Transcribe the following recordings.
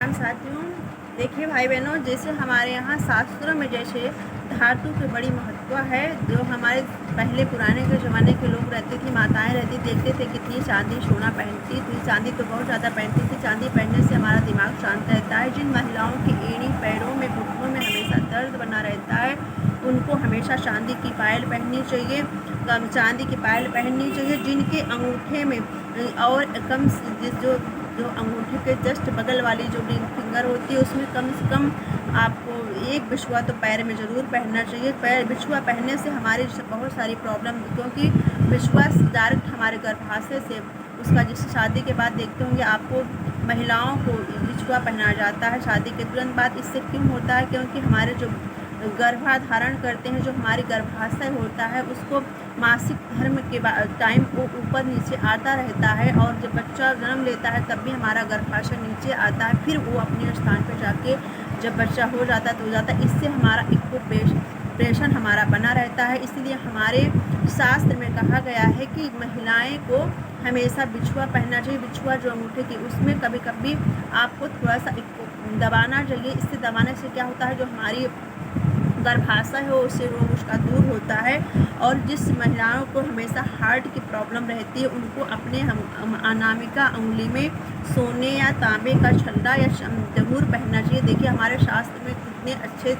राम साथियों। देखिए भाई बहनों, जैसे हमारे यहाँ शास्त्रों में जैसे धातु की बड़ी महत्व है। जो हमारे पहले पुराने के ज़माने के लोग रहते थे, माताएं रहती, देखते थे कितनी चांदी सोना पहनती थी। चांदी तो बहुत ज़्यादा पहनती थी। चांदी पहनने से हमारा दिमाग शांत रहता है। जिन महिलाओं की एड़ी, पैरों में, घुटनों में हमेशा दर्द बना रहता है, उनको हमेशा चांदी की पायल पहननी चाहिए। चांदी की पायल पहननी चाहिए। जिनके अंगूठे में और कम जो जो अंगूठे के जस्ट बगल वाली जो रिंग फिंगर होती है, उसमें कम से कम आपको एक बिछुआ तो पैर में ज़रूर पहनना चाहिए। पैर बिछुआ पहनने से हमारी बहुत सारी प्रॉब्लम, क्योंकि बिछुआ डायरेक्ट हमारे गर्भाशय से, उसका जैसे शादी के बाद देखते होंगे आपको महिलाओं को बिछुआ पहनाया जाता है शादी के तुरंत बाद। इससे क्यों होता है? क्योंकि हमारे जो गर्भाधारण करते हैं, जो हमारी गर्भाशय होता है, उसको मासिक धर्म के टाइम वो ऊपर नीचे आता रहता है, और जब बच्चा जन्म लेता है तब भी हमारा गर्भाशय नीचे आता है। फिर वो अपने स्थान पर जाके जब बच्चा हो जाता है तो हो जाता है। इससे हमारा इक्वेशन हमारा बना रहता है। इसलिए हमारे शास्त्र में कहा गया है कि महिलाएं को हमेशा बिछुआ पहनना चाहिए। बिछुआ जो अंगूठे की, उसमें कभी कभी आपको थोड़ा सा दबाना चाहिए। इससे दबाने से क्या होता है, जो हमारी गर्भाशय हो उससे रोग उसका दूर होता है। और जिस महिलाओं को हमेशा हार्ट की प्रॉब्लम रहती है, उनको अपने अनामिका उंगली में सोने या तांबे का छल्ला या जरूर पहनना चाहिए। देखिए हमारे शास्त्र में कितने अच्छे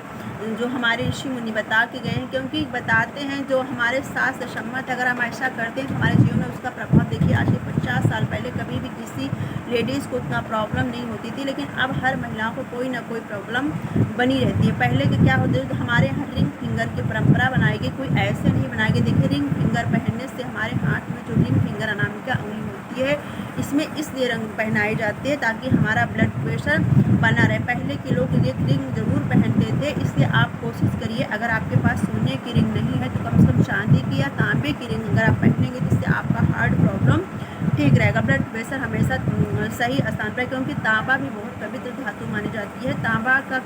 जो हमारे ऋषि मुनि बता के गए हैं, क्योंकि बताते हैं जो हमारे शास्त्र सम्मत अगर हम ऐसा करते हैं तो हमारे जीवन में उसका प्रभाव देखिए। आज से 50 साल पहले कभी भी किसी लेडीज़ को उतना प्रॉब्लम नहीं होती थी, लेकिन अब हर महिलाओं को कोई ना कोई प्रॉब्लम बनी रहती है। पहले के क्या होते है, हमारे यहाँ रिंग फिंगर की परंपरा बनाई गई, कोई ऐसे नहीं बनाई गई। देखिए रिंग फिंगर पहनने से हमारे हाथ में जो रिंग फिंगर अनामिका उंगली होती है, इसमें इसलिए रंग पहनाई जाती है ताकि हमारा ब्लड प्रेशर बना रहे। पहले के लोग ये रिंग जरूर पहनते थे। इसलिए आप कोशिश करिए, अगर आपके पास सोने की रिंग नहीं है तो कम से कम चांदी की या तांबे की रिंग अगर आप पहनेंगे, जिससे आपका हार्ट प्रॉब्लम ठीक रहेगा, ब्लड प्रेशर हमेशा सही स्थान पर। क्योंकि तांबा भी बहुत पवित्र धातु मानी जाती है। तांबा का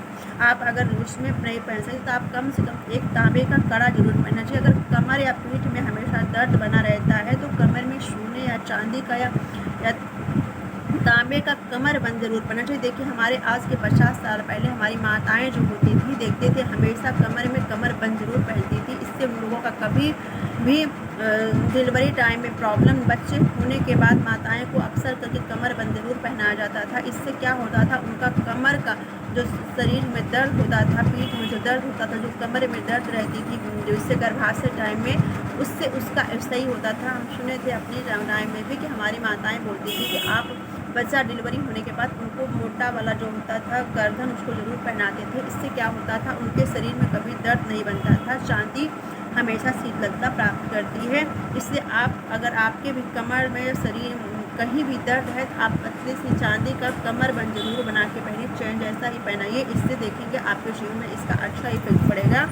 आप अगर उसमें नहीं पहन सकते तो आप कम से कम एक तांबे का कड़ा जरूर पहनना चाहिए। अगर कमर या पीठ में हमेशा दर्द बना रहता है तो कमर में सोने या चांदी का या तांबे का कमर बंद जरूर पहनना चाहिए। देखिए हमारे आज के 50 साल पहले हमारी माताएं जो होती थी, देखते थे हमेशा कमर में कमर बंद जरूर पहनती थी। इससे उन लोगों का कभी भी डिलीवरी टाइम में प्रॉब्लम, बच्चे होने के बाद माताएं को अक्सर करके कमर बंद जरूर पहनाया जाता था। इससे क्या होता था, उनका कमर का जो शरीर में दर्द होता था, पीठ में जो दर्द होता था, जो कमर में दर्द रहती थी, जो इससे गर्भाशय टाइम में उससे उसका सही होता था। हम सुने थे अपनी टाइम में भी कि हमारी माताएं बोलती थी कि आप बच्चा डिलीवरी होने के बाद उनको मोटा वाला जो होता था गर्दन, उसको जरूर पहनाते थे। इससे क्या होता था, उनके शरीर में कभी दर्द नहीं बनता था। चांदी हमेशा शीतलता प्राप्त करती है। इसलिए आप अगर आपके भी कमर में शरीर कहीं भी दर्द है तो आप पतली सी चांदी का कमर बंद जरूर बना के पहनिए, चैन जैसा ही पहनाइए। इससे देखेंगे आपके जीवन में इसका अच्छा इफेक्ट पड़ेगा।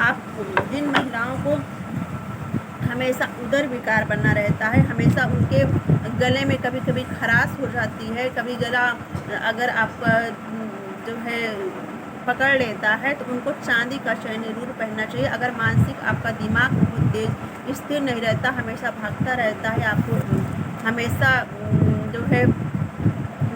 आप जिन महिलाओं को हमेशा उदर विकार बना रहता है, हमेशा उनके गले में कभी कभी खराश हो जाती है, कभी गला अगर आपका जो है पकड़ लेता है तो उनको चांदी का चैन जरूर पहनना चाहिए। अगर मानसिक आपका दिमाग बहुत तेज स्थिर नहीं रहता, हमेशा भागता रहता है, आपको हमेशा जो है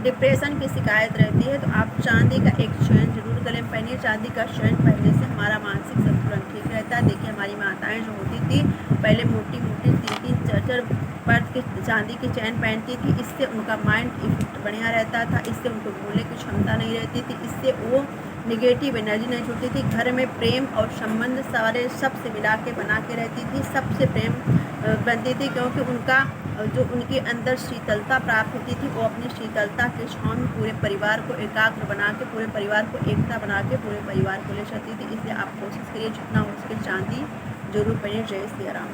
डिप्रेशन की शिकायत रहती है, तो आप चांदी का एक चैन जरूर गले में पहनिए। चांदी का चैन पहनने से हमारा मानसिक संतुलन ठीक रहता है। देखिए हमारी माताएं जो होती थी पहले मोटी मोटी 3-4 परत की चांदी की चैन पहनती थी। इससे उनका माइंड इफेक्ट बढ़िया रहता था। इससे उनको बोलने की क्षमता नहीं रहती थी। इससे वो निगेटिव एनर्जी नहीं छूटती थी। घर में प्रेम और संबंध सारे सबसे मिला के बना के रहती थी, सबसे प्रेम बनती थी, क्योंकि उनका जो उनके अंदर शीतलता प्राप्त होती थी, वो अपनी शीतलता के छांव में पूरे परिवार को एकाग्र बना के, पूरे परिवार को एकता बना के पूरे परिवार को ले सकती थी। इसलिए आप कोशिश करिए जितना हो सके चांदी जरूर पहनिए। जय श्री राम।